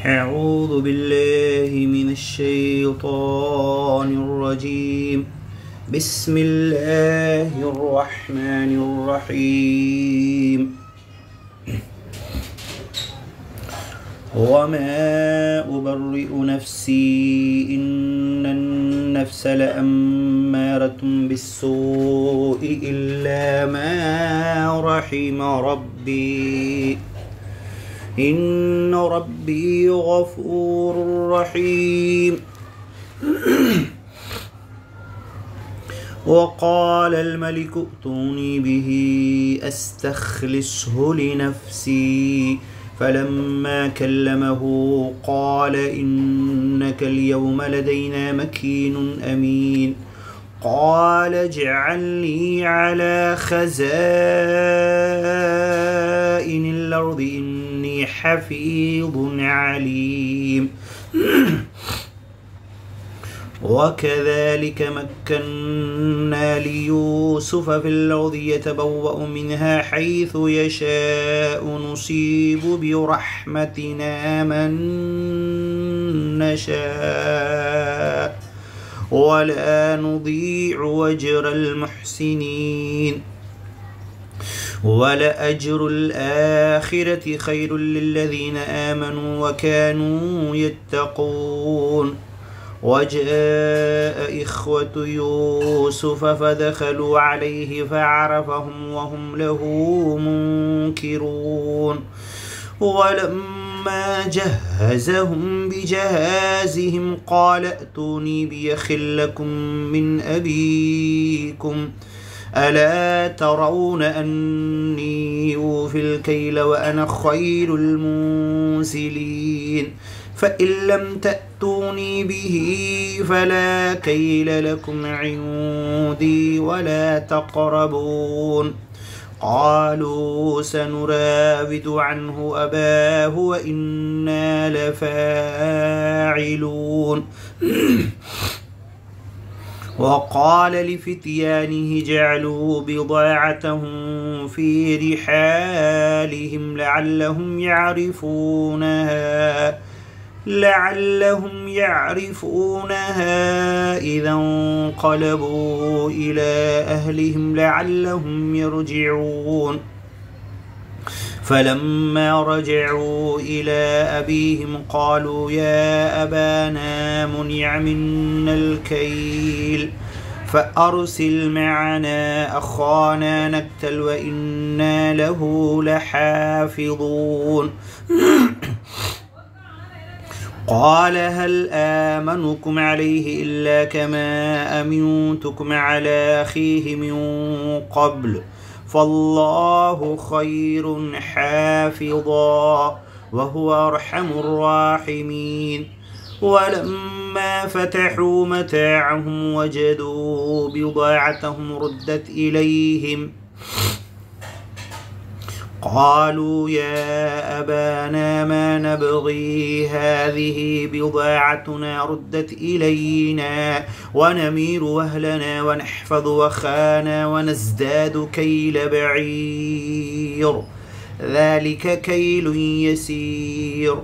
أعوذ بالله من الشيطان الرجيم. بسم الله الرحمن الرحيم. وما أبرئ نفسي إن النفس لأمارة بالسوء إلا ما رحم ربي إن ربي غفور رحيم. وقال الملك ائتوني به أستخلصه لنفسي فلما كلمه قال إنك اليوم لدينا مكين أمين. قال اجعلني على خزائن الأرض إني حفيظ عليم. وكذلك مكنا ليوسف في الأرض يتبوأ منها حيث يشاء نصيب برحمتنا من نشاء ولا نضيع أجر المحسنين. ولأجر الآخرة خير للذين آمنوا وكانوا يتقون. وجاء إخوة يوسف فدخلوا عليه فعرفهم وهم له منكرون. ولما جهزهم بجهازهم قال ائتوني بأخ لكم من أبيكم ألا ترون أني أوفي الكيل وأنا خير المنزلين. فإن لم تأتوني به فلا كيل لكم عندي ولا تقربون. قالوا سنراود عنه أباه وإنا لفاعلون. وقال لفتيانه جعلوا بضاعتهم في رحالهم لعلهم يعرفونها إذا انقلبوا إلى أهلهم لعلهم يرجعون. فلما رجعوا إلى أبيهم قالوا يا أبانا منع منا الكيل فأرسل معنا أخانا نكتل وإنا له لحافظون. قال هل آمنكم عليه إلا كما أمنتكم على أخيه من قبل فالله خير حافظا وهو أرحم الراحمين. ولما فتحوا متاعهم وجدوا بضاعتهم ردت إليهم قالوا يا أبانا ما نبغي هذه بضاعتنا ردت إلينا ونمير أهلنا ونحفظ أخانا ونزداد كيل بعير ذلك كيل يسير.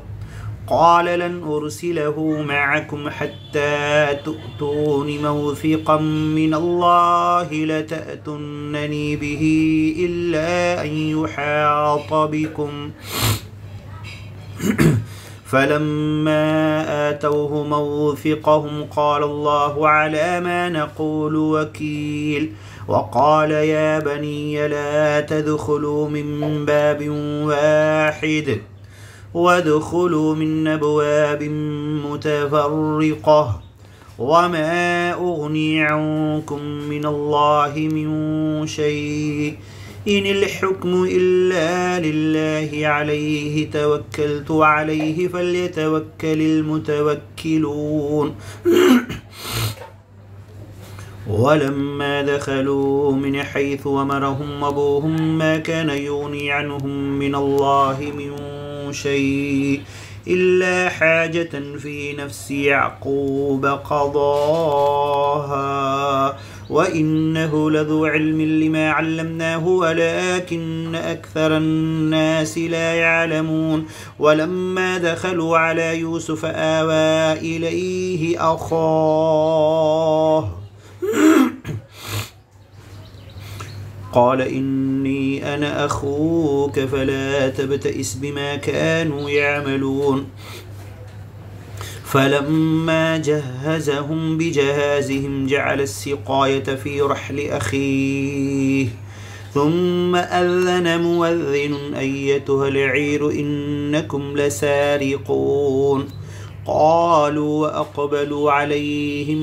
قال لن أرسله معكم حتى تؤتون موثقا من الله لتأتونني به إلا أن يحاط بكم. فلما آتوه موثقهم قال الله على ما نقول وكيل. وقال يا بني لا تدخلوا من باب واحد وادخلوا من أبواب متفرقة وما أغني عنكم من الله من شيء إن الحكم إلا لله عليه توكلت وعليه فليتوكل المتوكلون. ولما دخلوا من حيث أمرهم أبوهم ما كان يغني عنهم من الله من شيء إلا حاجة في نفس يعقوب قضاها وإنه لذو علم لما علمناه ولكن أكثر الناس لا يعلمون ولما دخلوا على يوسف آوى إليه أخاه قال إني أنا أخوك فلا تبتئس بما كانوا يعملون فلما جهزهم بجهازهم جعل السقاية في رحل أخيه ثم أذن مؤذن أيتها العير إنكم لسارقون قالوا وأقبلوا عليهم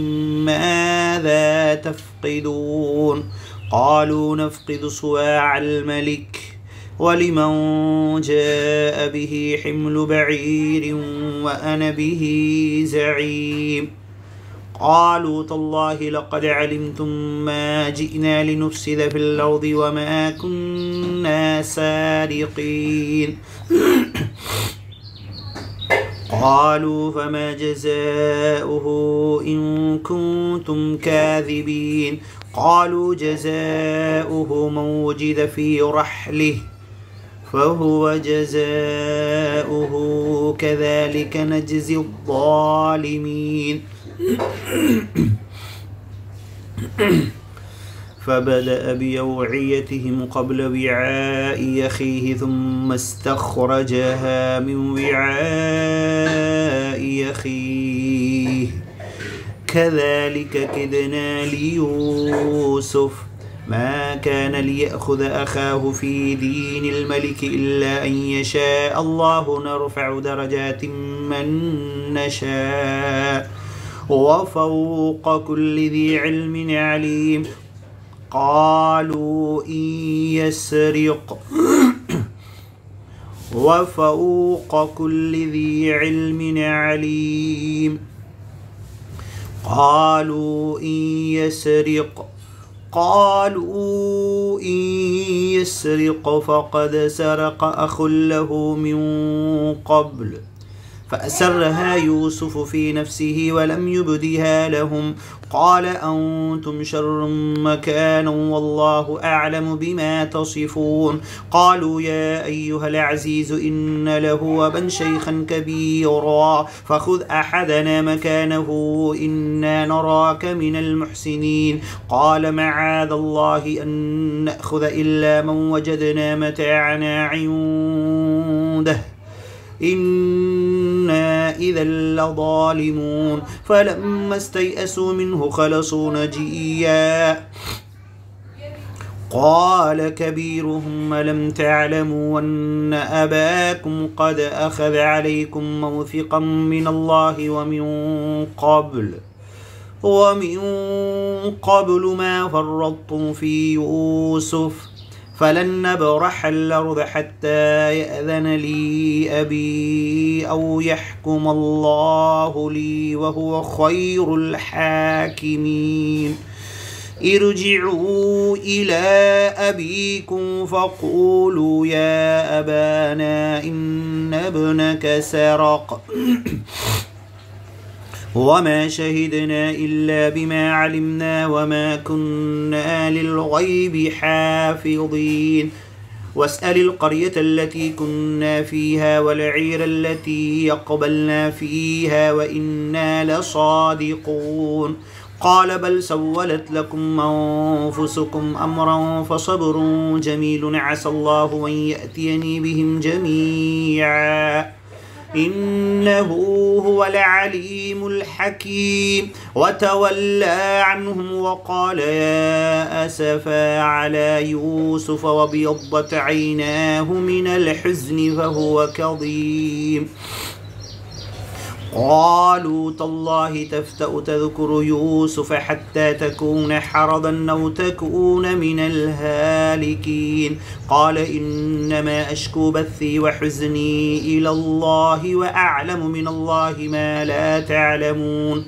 ماذا تفقدون قالوا نفقد صواع الملك ولمن جاء به حمل بعير وأنا به زعيم قالوا تالله لقد علمتم ما جئنا لنفسد في الأرض وما كنا سارقين قالوا فما جزاؤه إن كنتم كاذبين قالوا جزاؤه من وجد في رحله فهو جزاؤه كذلك نجزي الظالمين فبدأ بأوعيتهم قبل وعاء أخيه ثم استخرجها من وعاء أخيه كذلك كدنا ليوسف ما كان ليأخذ أخاه في دين الملك إلا أن يشاء الله نرفع درجات من نشاء وفوق كل ذي علم عليم قالوا إن يسرق وفوق كل ذي علم عليم قالوا إن يسرق فقد سرق أخ له من قبل فأسرها يوسف في نفسه ولم يبدها لهم قال أنتم شر مكانا والله أعلم بما تصفون قالوا يا أيها العزيز إن له أبا شيخا كبيرا فخذ أحدنا مكانه إنا نراك من المحسنين قال معاذ الله أن نأخذ إلا من وجدنا متاعنا عنده إنا إذا لظالمون فلما استيئسوا منه خلصوا نجيا قال كبيرهم ألم تعلموا أن أباكم قد أخذ عليكم موثقا من الله ومن قبل ما فرطتم في يوسف فلن نبرح الأرض حتى يأذن لي أبي أو يحكم الله لي وهو خير الحاكمين ارجعوا إلى أبيكم فقولوا يا أبانا إن ابنك سرق وما شهدنا إلا بما علمنا وما كنا للغيب حافظين واسأل القرية التي كنا فيها والعير التي يقبلنا فيها وإنا لصادقون قال بل سولت لكم أنفسكم أمرا فصبر جميل عسى الله أن يأتيني بهم جميعا إنه هو العليم الحكيم وتولى عنهم وقال يا أسفا على يوسف وابيضت عيناه من الحزن فهو كظيم قالوا تالله تفتأ تذكر يوسف حتى تكون حرضا أو تكون من الهالكين قال إنما أشكو بثي وحزني إلى الله وأعلم من الله ما لا تعلمون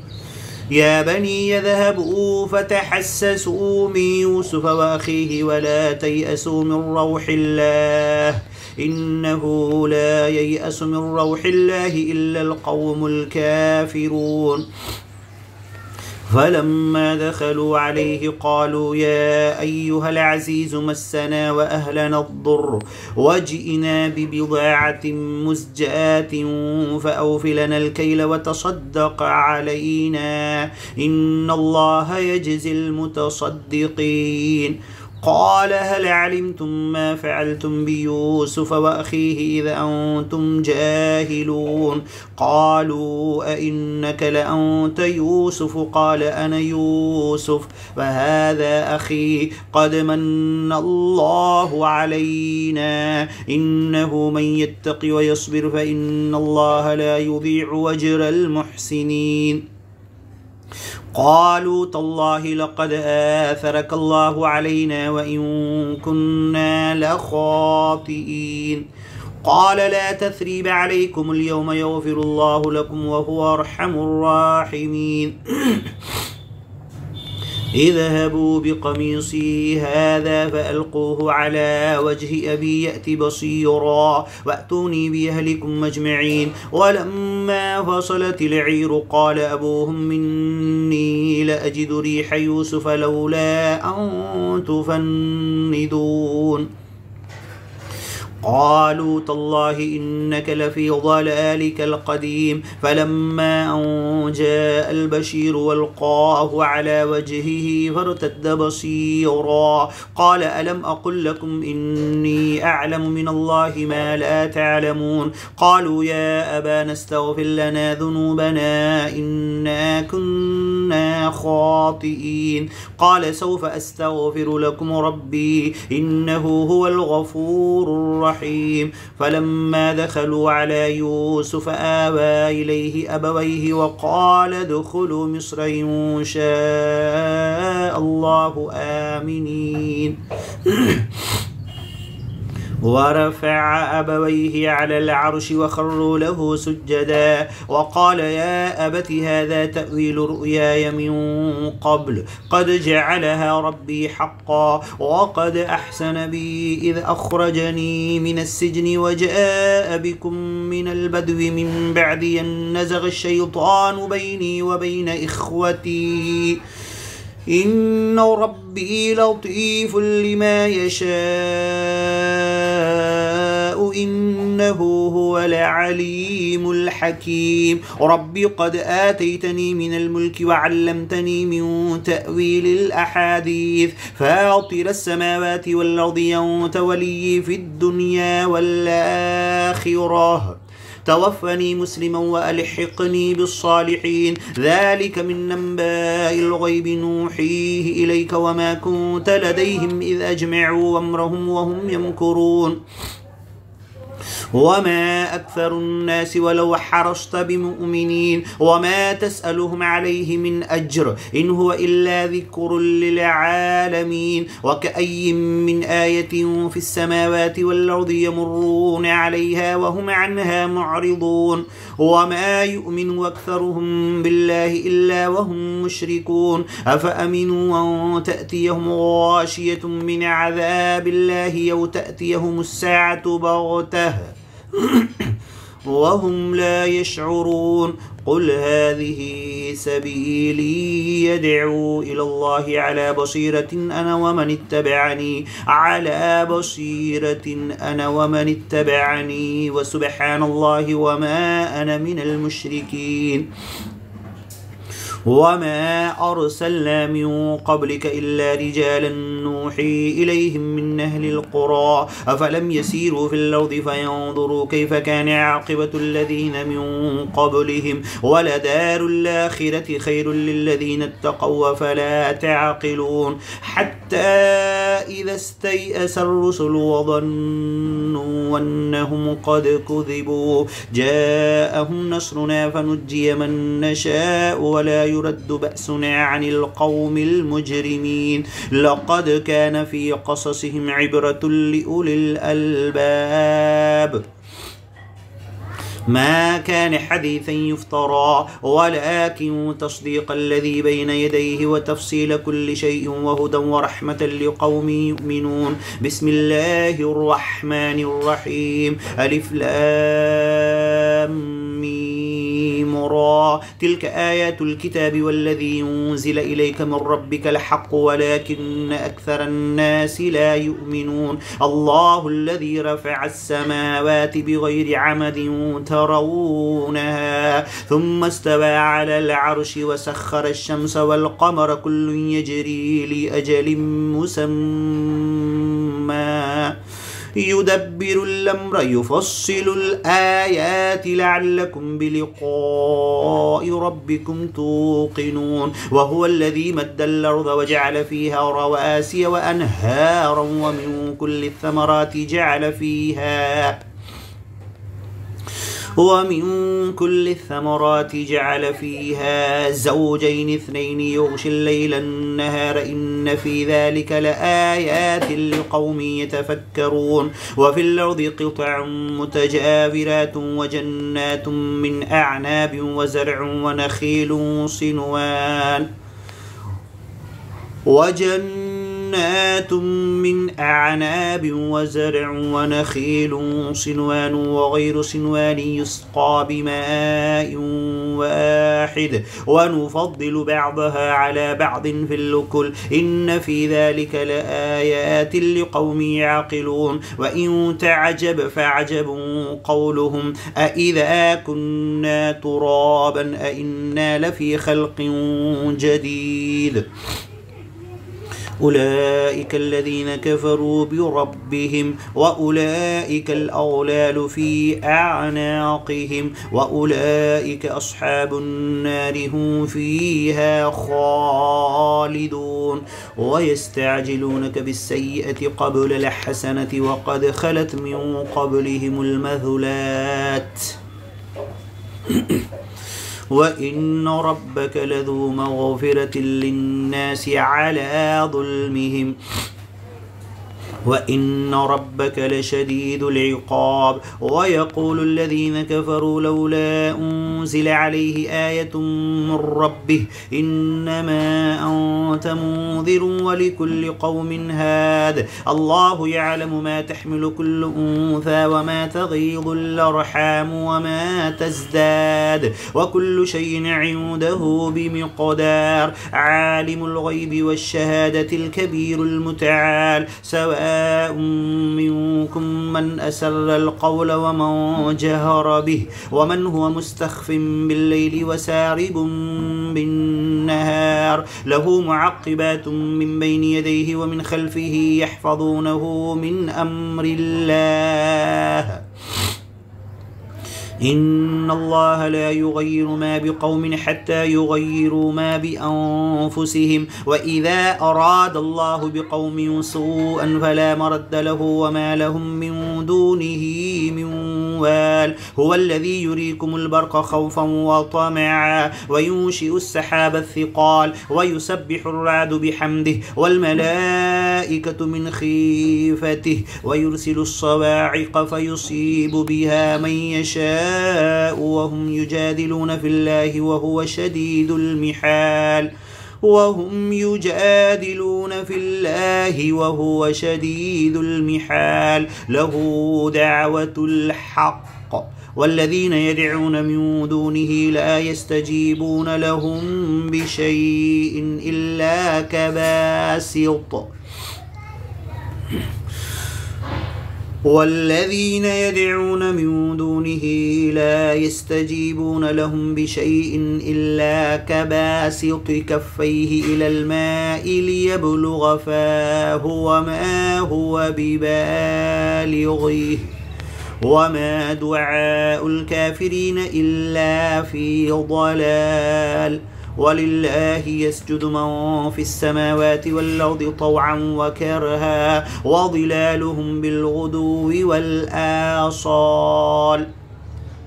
يا بني يذهبوا فتحسسوا من يوسف وأخيه ولا تيأسوا من روح الله إنه لا ييأس من روح الله إلا القوم الكافرون فلما دخلوا عليه قالوا يا أيها العزيز مسنا وأهلنا الضر وجئنا ببضاعة مزجاة فأوف لنا الكيل وتصدق علينا إن الله يجزي المتصدقين. قال هل علمتم ما فعلتم بيوسف وأخيه إذ أنتم جاهلون؟ قالوا أئنك لأنت يوسف؟ قال أنا يوسف وهذا أخي قد من الله علينا إنه من يتق ويصبر فإن الله لا يضيع أجر المحسنين. قالوا تالله لقد آثرك الله علينا وإن كنا لخاطئين. قال لا تثريب عليكم اليوم يغفر الله لكم وهو أرحم الراحمين. اذهبوا بقميصي هذا فألقوه على وجه أبي يأت بصيرا وأتوني بأهلكم أجمعين. ولما فصلت العير قال أبوهم إني لأجد ريح يوسف لولا أن تفندون. قالوا تالله إنك لفي ضلالك القديم. فلما أن جاء البشير والقاه على وجهه فارتد بصيرا قال ألم أقل لكم إني أعلم من الله ما لا تعلمون؟ قالوا يا أبانا استغفر لنا ذنوبنا إنا كنا خاطئين. قال سوف أستغفر لكم ربي إنه هو الغفور الرحيم. فلما دخلوا على يوسف آوى إليه أبويه وقال ادخلوا مصر إن شاء الله آمنين. ورفع أبويه على العرش وخروا له سجدا وقال يا أبت هذا تأويل رؤياي من قبل قد جعلها ربي حقا وقد أحسن بي إذ أخرجني من السجن وجاء بكم من البدو من بعد أن نزغ الشيطان بيني وبين إخوتي إن ربي لطيف لما يشاء إنه هو العليم الحكيم. ربي قد آتيتني من الملك وعلمتني من تأويل الأحاديث فاطر السماوات والأرض أنت ولي في الدنيا والآخرة توفني مسلما وألحقني بالصالحين. ذلك من أنباء الغيب نوحيه إليك وما كنت لديهم إذ أجمعوا أمرهم وهم يمكرون. وما أكثر الناس ولو حرصت بمؤمنين وما تسألهم عليه من أجر إن هو إلا ذكر للعالمين. وكأي من آية في السماوات والأرض يمرون عليها وهم عنها معرضون. وما يؤمن أكثرهم بالله إلا وهم مشركون. أفأمنوا أن تأتيهم غاشية من عذاب الله أو تأتيهم الساعة بغتة وهم لا يشعرون. قل هذه سبيلي يدعو إلى الله على بصيرة أنا ومن اتبعني وسبحان الله وما أنا من المشركين. وما أرسلنا من قبلك إلا رجالا نوحي إليهم من أهل القرى أفلم يسيروا في الأرض فينظروا كيف كان عاقبة الذين من قبلهم ولدار الآخرة خير للذين اتقوا فلا تعقلون. حتى إذا استيأس الرسل وظنوا أنهم قد كذبوا جاءهم نصرنا فنجي من نشاء ولا يرد بأسنا عن القوم المجرمين. لقد كان في قصصهم عبرة لأولي الألباب ما كان حديثا يفترى ولكن تصديق الذي بين يديه وتفصيل كل شيء وهدى ورحمة لقوم يؤمنون. بسم الله الرحمن الرحيم. ألف لام ميم نورا. تلك آيات الكتاب والذي أنزل إليك من ربك الحق ولكن أكثر الناس لا يؤمنون. الله الذي رفع السماوات بغير عمد ترونها ثم استوى على العرش وسخر الشمس والقمر كل يجري لأجل مسمى يدبر الأمر يفصل الآيات لعلكم بلقاء ربكم توقنون. وهو الذي مد الأرض وجعل فيها رواسي وأنهارا ومن كل الثمرات جعل فيها زوجين اثنين يغشي الليل النهار إن في ذلك لآيات لقوم يتفكرون. وفي الأرض قطع متجاورات وجنات من أعناب وزرع ونخيل صنوان وغير صنوان يسقى بماء واحد ونفضل بعضها على بعض في الأكل إن في ذلك لآيات لقوم يعقلون. وإن تعجب فعجب قولهم أإذا كنا ترابا أإنا لفي خلق جديد. أولئك الذين كفروا بربهم وأولئك الأغلال في أعناقهم وأولئك أصحاب النار هم فيها خالدون. ويستعجلونك بالسيئة قبل الحسنة وقد خلت من قبلهم المثلات وإن ربك لذو مغفرة للناس على ظلمهم وإن ربك لشديد العقاب. ويقول الذين كفروا لولا أنزل عليه آية من ربه إنما أنت منذر ولكل قوم هاد. الله يعلم ما تحمل كل أنثى وما تغيض الأرحام وما تزداد وكل شيء عنده بمقدار. عالم الغيب والشهادة الكبير المتعال سواء منكم من أسر القول ومن جهر به ومن هو مستخف بالليل وسارب بالنهار له معقبات من بين يديه ومن خلفه يحفظونه من أمر الله إن الله لا يغير ما بقوم حتى يغيروا ما بأنفسهم وإذا أراد الله بقوم سوءا فلا مرد له وما لهم من دونه من وال. هو الذي يريكم البرق خوفا وطمعا وينشئ السحاب الثقال ويسبح الرعد بحمده والملائكة من خيفته ويرسل الصواعق فيصيب بها من يشاء وهم يجادلون في الله وهو شديد المحال له دعوة الحق والذين يدعون من دونه لا يستجيبون لهم بشيء إلا كباسط والذين يدعون من دونه لا يستجيبون لهم بشيء إلا كباسط كفيه إلى الماء ليبلغ فاه وما هو ببالغه وما دعاء الكافرين إلا في ضلال. ولله يسجد من في السماوات والأرض طوعا وكرها وظلالهم بالغدو والآصال.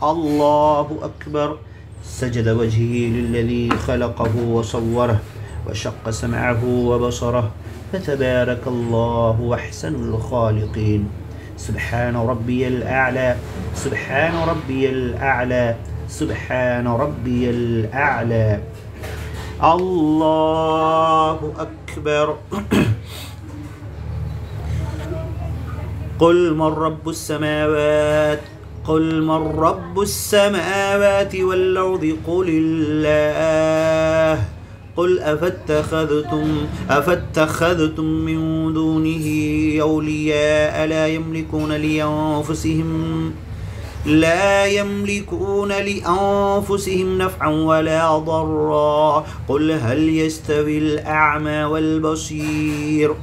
الله أكبر. سجد وجهه للذي خلقه وصوره وشق سمعه وبصره فتبارك الله أحسن الخالقين. سبحان ربي الأعلى سبحان ربي الأعلى سبحان ربي الأعلى. الله أكبر. قل من رب السماوات قل من رب السماوات والأرض قل الله قل أفاتخذتم من دونه أولياء لا يملكون لأنفسهم نفعا ولا ضرا قل هل يستوي الأعمى والبصير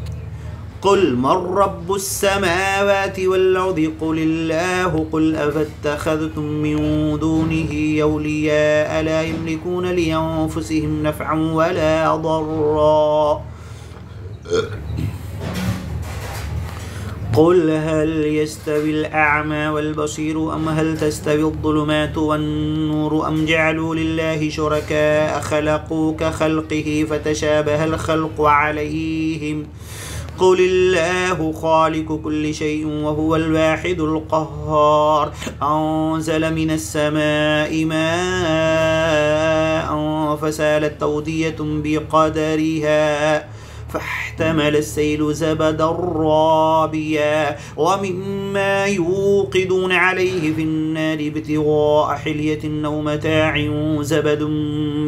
قل من رب السماوات والأرض قل الله قل أفاتخذتم من دونه أولياء لا يملكون لأنفسهم نفعا ولا ضرا قل هل يستوي الأعمى والبصير أم هل تستوي الظلمات والنور أم جعلوا لله شركاء خلقوا كخلقه فتشابه الخلق عليهم قل الله خالق كل شيء وهو الواحد القهار أنزل من السماء ماء فسالت أودية بقدرها فاحتمل السيل زبدا رابيا ومما يوقدون عليه في النار ابتغاء حلية أو متاع زبد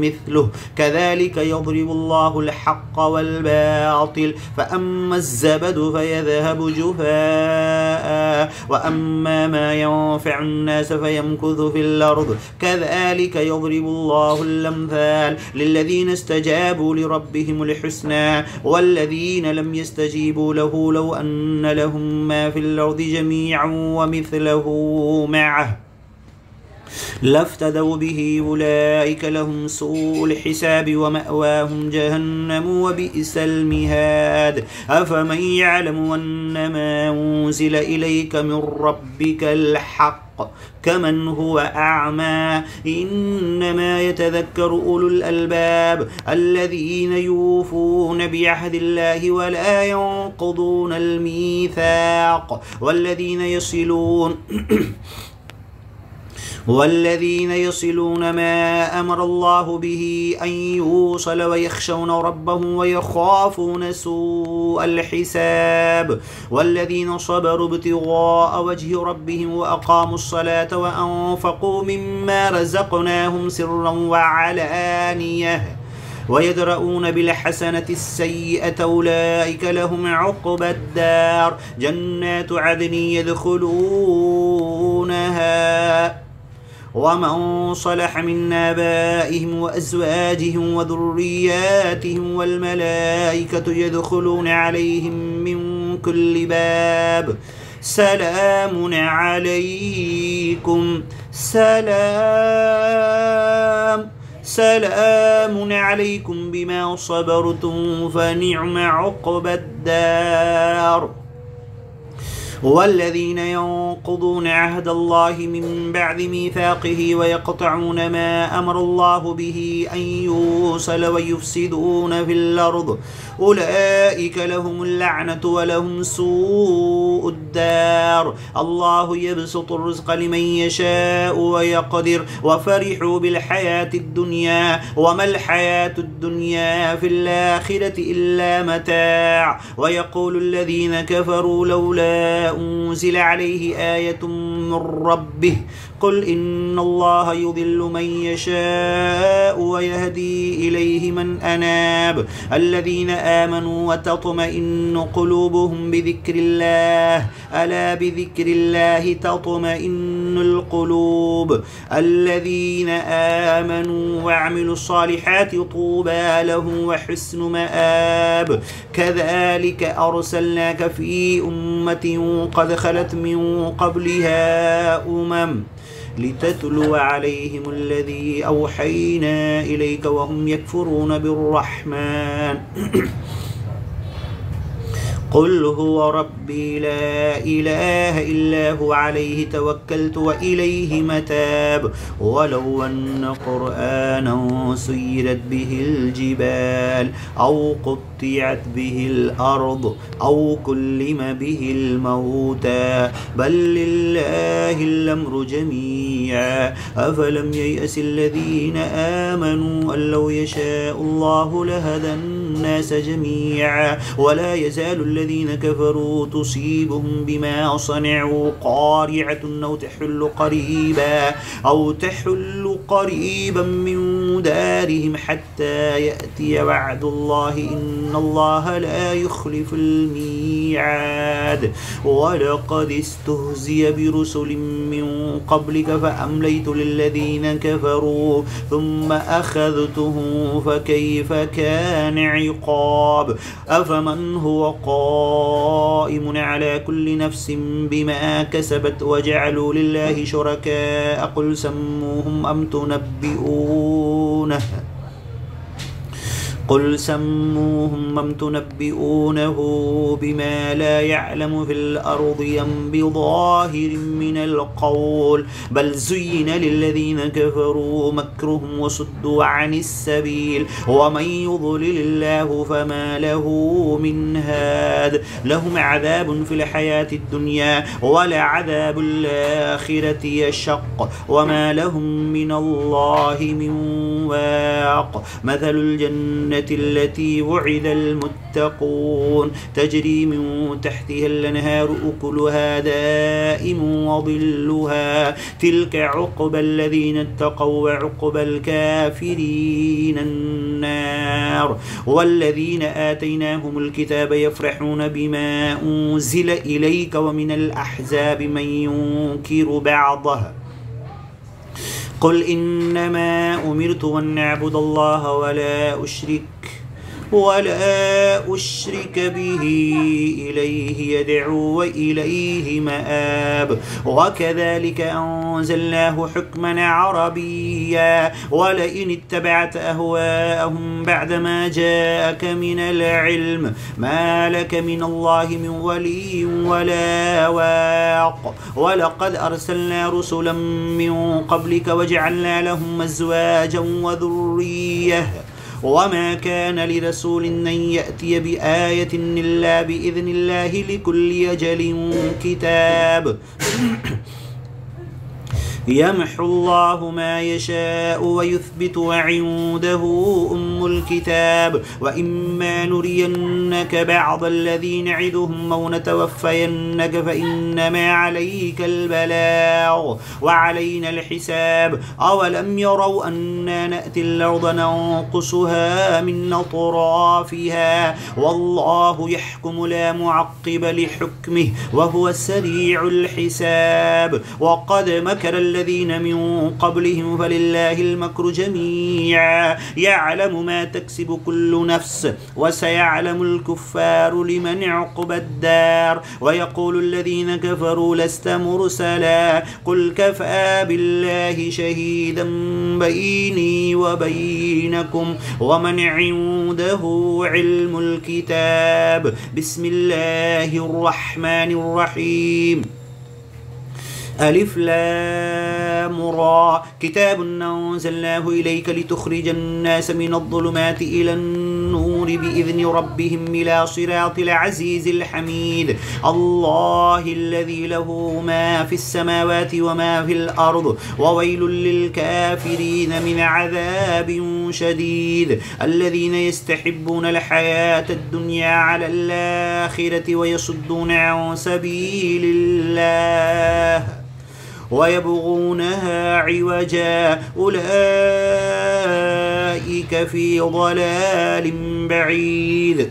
مثله كذلك يضرب الله الحق والباطل فأما الزبد فيذهب جفاء وأما ما ينفع الناس فيمكث في الأرض كذلك يضرب الله الأمثال للذين استجابوا لربهم الحسنى والذين لم يستجيبوا له لو أن لهم ما في الأرض جميعا ومثله معه لافتدوا به أولئك لهم سوء الحساب ومأواهم جهنم وبئس المهاد أفمن يعلم أنما أنزل إليك من ربك الحق كمن هو أعمى إنما يتذكر أولو الألباب الذين يوفون بعهد الله ولا ينقضون الميثاق والذين يصلون ما أمر الله به أن يوصل ويخشون ربهم ويخافون سوء الحساب والذين صبروا ابتغاء وجه ربهم وأقاموا الصلاة وأنفقوا مما رزقناهم سرا وعلانية ويدرؤون بالحسنة السيئة أولئك لهم عقبى الدار جنات عدن يدخلونها ومن صلح من آبائهم وأزواجهم وذرياتهم والملائكة يدخلون عليهم من كل باب سلام عليكم بما صبرتم فنعم عقبى الدار والذين ينقضون عهد الله من بعد ميثاقه ويقطعون ما أمر الله به أن يوصل ويفسدون في الأرض أولئك لهم اللعنة ولهم سوء الدار الله يبسط الرزق لمن يشاء ويقدر وفرحوا بالحياة الدنيا وما الحياة الدنيا في الآخرة إلا متاع ويقول الذين كفروا لولا أنزل عليه آية من ربه قل إن الله يضل من يشاء ويهدي إليه من أناب الذين آمنوا وتطمئن قلوبهم بذكر الله ألا بذكر الله تطمئن القلوب الذين آمنوا وعملوا الصالحات طوبى لهم وحسن مآب كذلك أرسلناك في أمة قد خلت من قبلها لتتلو عليهم الذي أوحينا إليك وهم يكفرون بالرحمن قل هو ربي لا إله إلا هو عليه توكلت وإليه متاب ولو أن قرآنا سيرت به الجبال أو قطعت قطعت به الأرض أو كلم به الموتى بل لله الأمر جميعا أفلم ييأس الذين آمنوا أن لو يشاء الله لهدى الناس جميعا ولا يزال الذين كفروا تصيبهم بما صنعوا قارعة أو تحل قريبا من دارهم حتى يأتي وعد الله إن الله لا يخلف الميعاد ولقد استهزئ برسل من قبلك فأمليت للذين كفروا ثم أخذتهم فكيف كان عقاب أفمن هو قائم على كل نفس بما كسبت وجعلوا لله شركاء قل سموهم أم تنبئونه بما لا يعلم في الأرض يم بظاهر من القول بل زين للذين كفروا مكرهم وصدوا عن السبيل ومن يضلل الله فما له من هاد لهم عذاب في الحياة الدنيا ولعذاب الآخرة يشق وما لهم من الله من واق مثل الجنة التي وعد المتقون تجري من تحتها الأنهار أكلها دائم وظلها تلك عقبى الذين اتقوا وعقبى الكافرين النار والذين آتيناهم الكتاب يفرحون بما أنزل إليك ومن الأحزاب من ينكر بعضها قل إنما أمرت أن أعبد الله ولا أشرك به إليه يدعو وإليه مآب وكذلك أنزلناه حكما عربيا ولئن اتبعت أهواءهم بعدما جاءك من العلم ما لك من الله من ولي ولا واق ولقد أرسلنا رسلا من قبلك وجعلنا لهم أزواجا وذرية وما كان لرسول أن يأتي بآية إلا بإذن الله لكل أجل كتاب يمحو الله ما يشاء ويثبت وعنده أم الكتاب وإما نرينك بعض الذي نعدهم أو نتوفينك فإنما عليك البلاغ وعلينا الحساب أولم يروا أنا نأتي الأرض ننقصها من أطرافها والله يحكم لا معقب لحكمه وهو سريع الحساب وقد مكر الذين من قبلهم فلله المكر جميعا يعلم ما تكسب كل نفس وسيعلم الكفار لمن عقبى الدار ويقول الذين كفروا لست مرسلا قل كفى بالله شهيدا بيني وبينكم ومن عنده علم الكتاب بسم الله الرحمن الرحيم ألف لام را كتاب أنزلناه إليك لتخرج الناس من الظلمات إلى النور بإذن ربهم إلى صراط العزيز الحميد الله الذي له ما في السماوات وما في الأرض وويل للكافرين من عذاب شديد الذين يستحبون الحياة الدنيا على الآخرة ويصدون عن سبيل الله ويبغونها عوجا أولئك في ضلال بعيد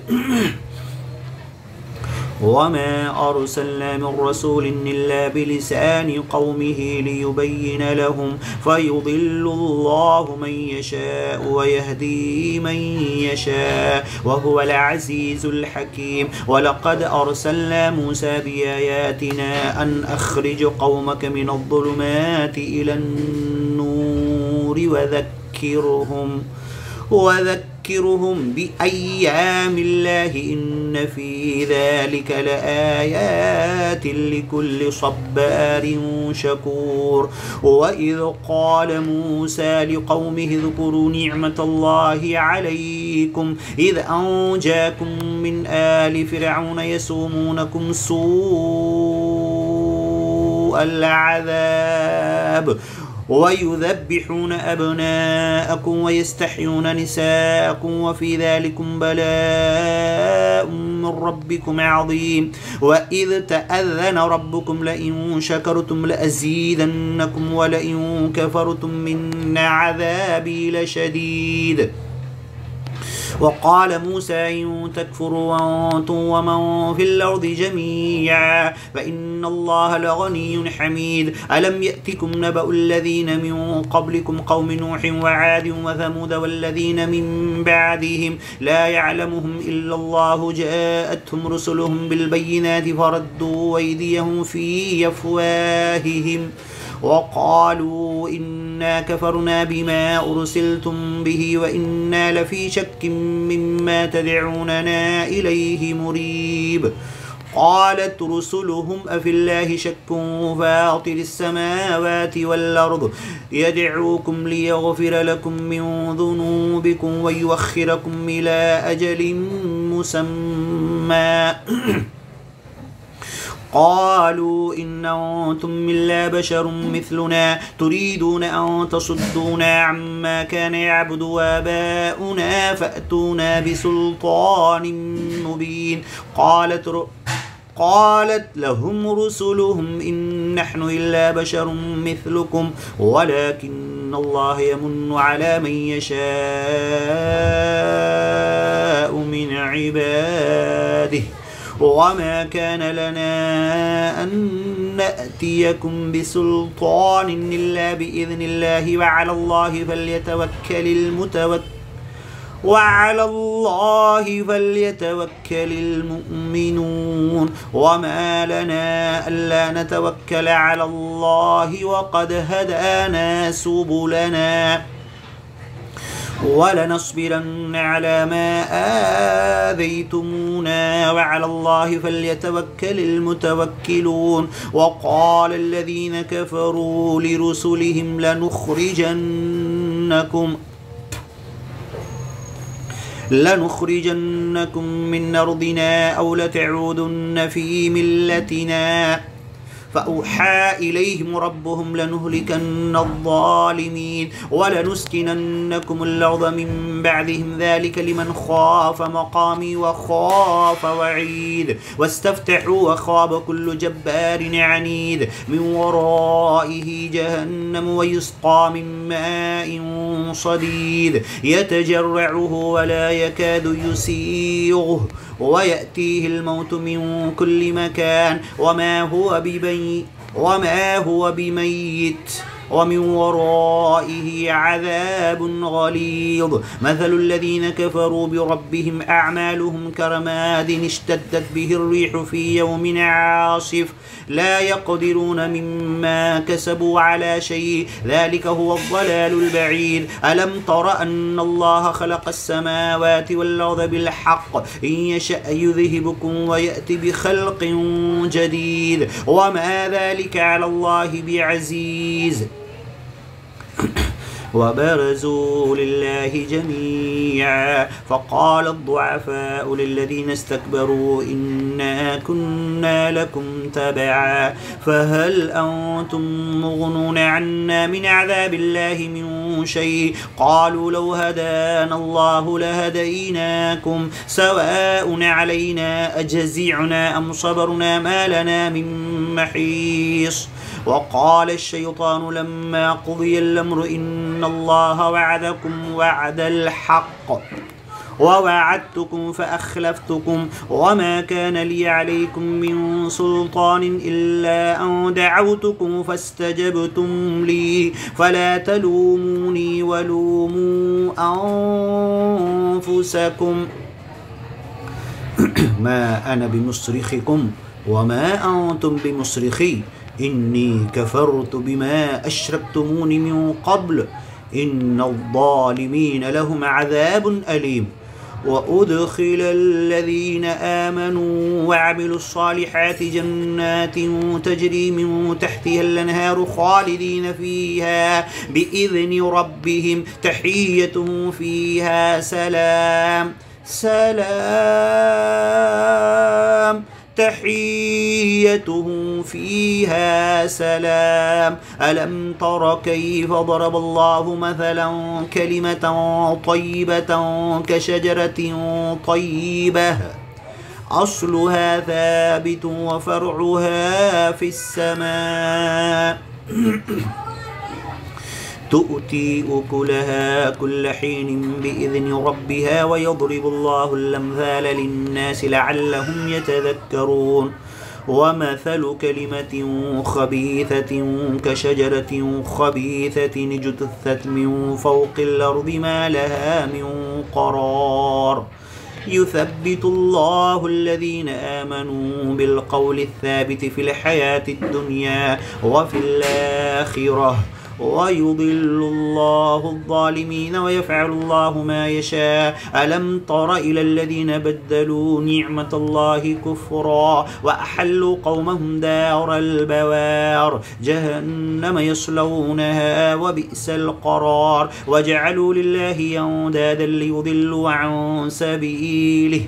وما أرسلنا من رسول إلا بلسان قومه ليبين لهم فيضل الله من يشاء ويهدي من يشاء وهو العزيز الحكيم ولقد أرسلنا موسى بآياتنا أن أخرج قومك من الظلمات إلى النور وذكرهم ويذكرهم بأيام الله إن في ذلك لآيات لكل صبار شكور. وإذ قال موسى لقومه اذكروا نعمة الله عليكم إذ أنجاكم من آل فرعون يسومونكم سوء العذاب ويذبحون أبناءكم ويستحيون نساءكم وفي ذلكم بلاء من ربكم عظيم. وإذ تأذن ربكم لئن شكرتم لأزيدنكم ولئن كفرتم من عذابي لشديد. وقال موسى إن تكفروا أنتم ومن في الأرض جميعا فإن الله لغني حميد. ألم يأتكم نبأ الذين من قبلكم قوم نوح وعاد وثمود والذين من بعدهم لا يعلمهم إلا الله جاءتهم رسلهم بالبينات فردوا أيديهم في أفواههم وقالوا إنا كفرنا بما أرسلتم به وإنا لفي شك مما تدعوننا إليه مريب. قالت رسلهم أفي الله شك فاطر السماوات والأرض يدعوكم ليغفر لكم من ذنوبكم ويؤخركم إلى أجل مسمى قالوا إن أنتم إلا بشر مثلنا تريدون أن تصدونا عما كان يعبد آباؤنا فأتونا بسلطان مبين. قالت لهم رسلهم إن نحن إلا بشر مثلكم ولكن الله يمن على من يشاء من عباده وما كان لنا أن نأتيكم بسلطان إلا بإذن الله وعلى الله فليتوكل المؤمنون. وما لنا ألا نتوكل على الله وقد هدانا سبلنا ولنصبرن على ما آذيتمونا وعلى الله فليتوكل المتوكلون. وقال الذين كفروا لرسلهم لنخرجنكم من أرضنا أو لتعودن في ملتنا فأوحى إليهم ربهم لنهلكن الظالمين ولنسكننكم الأرض من بعدهم ذلك لمن خاف مقامي وخاف وعيد. واستفتحوا وخاب كل جبار عنيد من ورائه جهنم ويسقى من ماء صديد يتجرعه ولا يكاد يسيغه ويأتيه الموت من كل مكان وما هو بميت ومن ورائه عذاب غليظ. مثل الذين كفروا بربهم أعمالهم كرماد اشتدت به الريح في يوم عاصف لا يقدرون مما كسبوا على شيء ذلك هو الضلال البعيد. ألم تر أن الله خلق السماوات والأرض بالحق إن يشأ يذهبكم ويأتي بخلق جديد وما ذلك على الله بعزيز. وبرزوا لله جميعا فقال الضعفاء للذين استكبروا إنا كنا لكم تبعا فهل أنتم مغنون عنا من عذاب الله من شيء قالوا لو هدانا الله لهديناكم سواء علينا أجزعنا أم صبرنا ما لنا من محيص. وقال الشيطان لما قضي الأمر إن الله وعدكم وعد الحق ووعدتكم فأخلفتكم وما كان لي عليكم من سلطان إلا أن دعوتكم فاستجبتم لي فلا تلوموني ولوموا أنفسكم ما أنا بمصرخكم وما أنتم بمصرخي إني كفرت بما أشركتموني من قبل إن الظالمين لهم عذاب أليم. وأدخل الذين آمنوا وعملوا الصالحات جنات تجري من تحتها الأنهار خالدين فيها بإذن ربهم تحيتهم فيها سلام سلام تحيتهم فيها سلام. ألم تر كيف ضرب الله مثلا كلمة طيبة كشجرة طيبة أصلها ثابت وفرعها في السماء تؤتي أكلها كل حين بإذن ربها ويضرب الله الأمثال للناس لعلهم يتذكرون. ومثل كلمة خبيثة كشجرة خبيثة اجتثت من فوق الأرض ما لها من قرار يثبت الله الذين آمنوا بالقول الثابت في الحياة الدنيا وفي الآخرة ويضل الله الظالمين ويفعل الله ما يشاء. ألم تر إلى الذين بدلوا نعمة الله كفرا وأحلوا قومهم دار البوار جهنم يصلونها وبئس القرار وجعلوا لله أندادا ليضلوا عن سبيله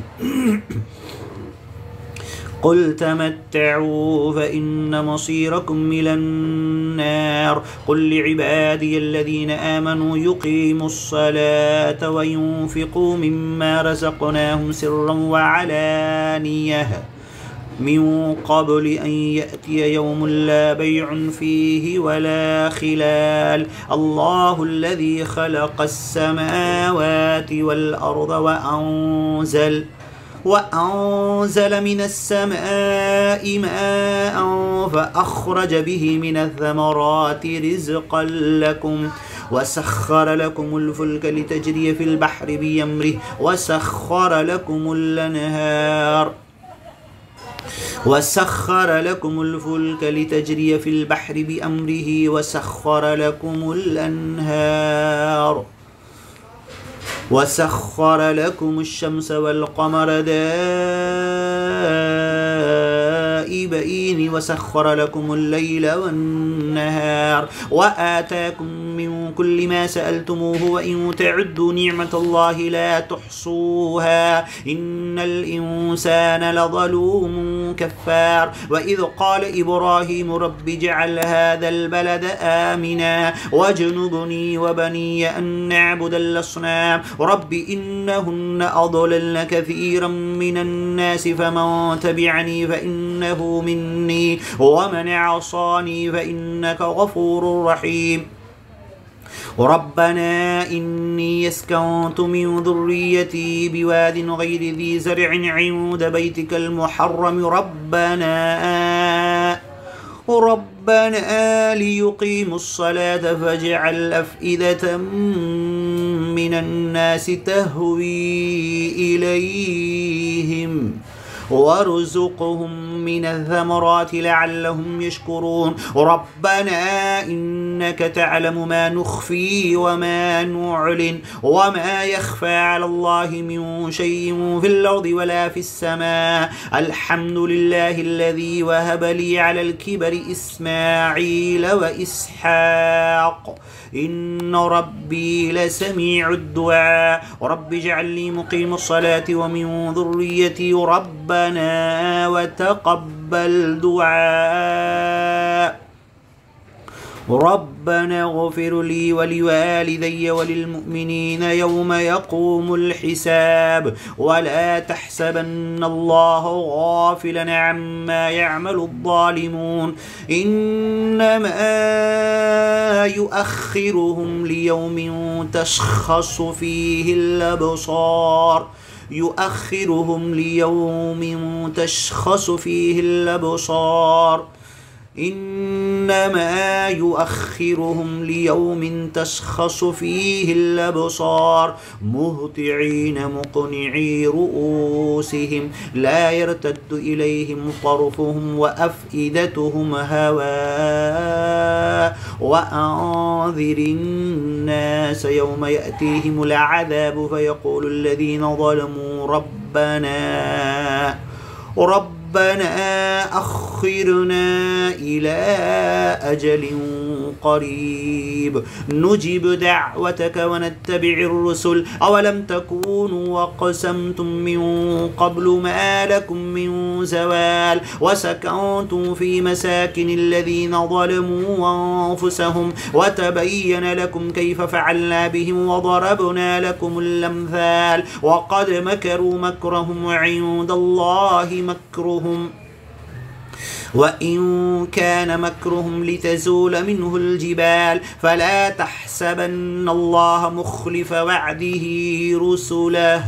قل تمتعوا فإن مصيركم إلى النار. قل لعبادي الذين آمنوا يقيموا الصلاة وينفقوا مما رزقناهم سرا وعلانية من قبل أن يأتي يوم لا بيع فيه ولا خلال. الله الذي خلق السماوات والأرض وأنزل من السماء ماء فأخرج به من الثمرات رزقا لكم وسخر لكم الفلك لتجري في البحر بأمره وسخر لكم الفلك لتجري في البحر بأمره وسخر لكم الأنهار وسخر لكم الشمس والقمر دائبين وسخر لكم الليل والنهار وآتاكم من كل ما سألتموه وإن تعدوا نعمة الله لا تحصوها إن الإنسان لظلوم كفار. وإذ قال إبراهيم رب اجعل هذا البلد آمنا واجنبني وبني أن نعبد الأصنام رب إنهن أضللن كثيرا من الناس فمن تبعني فإنه مني ومن عصاني فإنك غفور رحيم. ربنا إني اسكنت من ذريتي بواد غير ذي زرع عند بيتك المحرم ربنا ليقيموا الصلاة فاجعل أفئدة من الناس تهوي إليهم وارزقهم من الثمرات لعلهم يشكرون. ربنا إنك تعلم ما نخفي وما نعلن وما يخفى على الله من شيء في الأرض ولا في السماء. الحمد لله الذي وهب لي على الكبر إسماعيل وإسحاق إن ربي لسميع الدعاء. رب اجعلني مقيم الصلاة ومن ذريتي ربنا وتقبل دعاء. ربنا اغفر لي ولوالدي وللمؤمنين يوم يقوم الحساب. ولا تحسبن الله غافلا عما يعمل الظالمون إنما يؤخرهم ليوم تشخص فيه الأبصار إنما يؤخرهم ليوم تشخص فيه الأبصار مهطعين مقنعي رؤوسهم لا يرتد إليهم طرفهم وأفئدتهم هواء وأنذر الناس يوم يأتيهم العذاب فيقول الذين ظلموا ربنا أخرنا إلى أجل قريب نجب دعوتك ونتبع الرسل أولم تكونوا وقسمتم من قبل ما لكم من زوال وسكنتم في مساكن الذين ظلموا أنفسهم وتبين لكم كيف فعلنا بهم وضربنا لكم الأمثال وقد مكروا مكرهم وعند الله مكرهم وإن كان مكرهم لتزول منه الجبال فلا تحسبن الله مخلف وعده رسله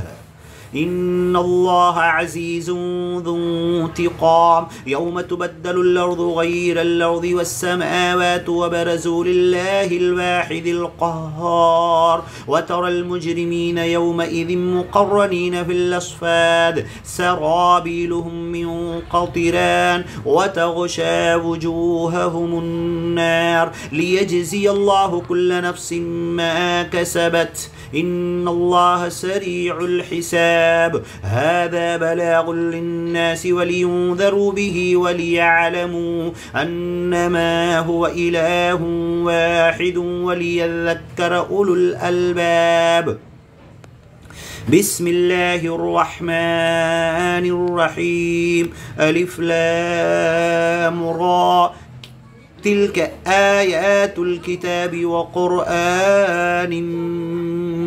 إن الله عزيز ذو انتقام يوم تبدل الأرض غير الأرض والسماوات وبرزوا لله الواحد القهار وترى المجرمين يومئذ مقرنين في الأصفاد سرابيلهم من قطران وتغشى وجوههم النار ليجزي الله كل نفس ما كسبت إن الله سريع الحساب هذا بلاغ للناس ولينذروا به وليعلموا أنما هو إله واحد وليذكر أولو الألباب بسم الله الرحمن الرحيم ألف لام را تلك آيات الكتاب وقرآن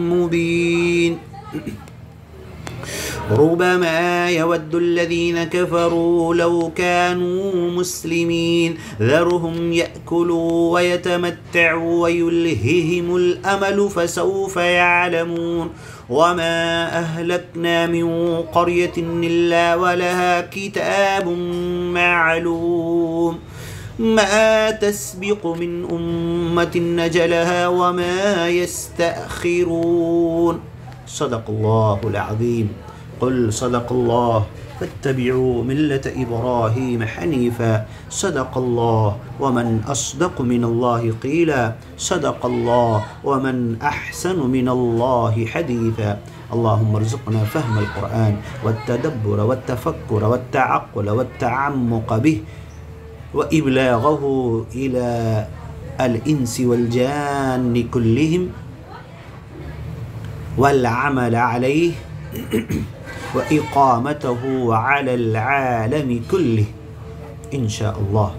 مبين ربما يود الذين كفروا لو كانوا مسلمين ذرهم يأكلوا ويتمتعوا ويلههم الأمل فسوف يعلمون وما أهلكنا من قرية إلا ولها كتاب معلوم ما تسبق من أمة نجلها وما يستأخرون صدق الله العظيم قل صدق الله فاتبعوا ملة إبراهيم حنيفا صدق الله ومن أصدق من الله قيلا صدق الله ومن أحسن من الله حديثا اللهم ارزقنا فهم القرآن والتدبر والتفكر والتعقل والتعمق به وإبلاغه إلى الإنس والجان كلهم والعمل عليه وإقامته على العالم كله إن شاء الله.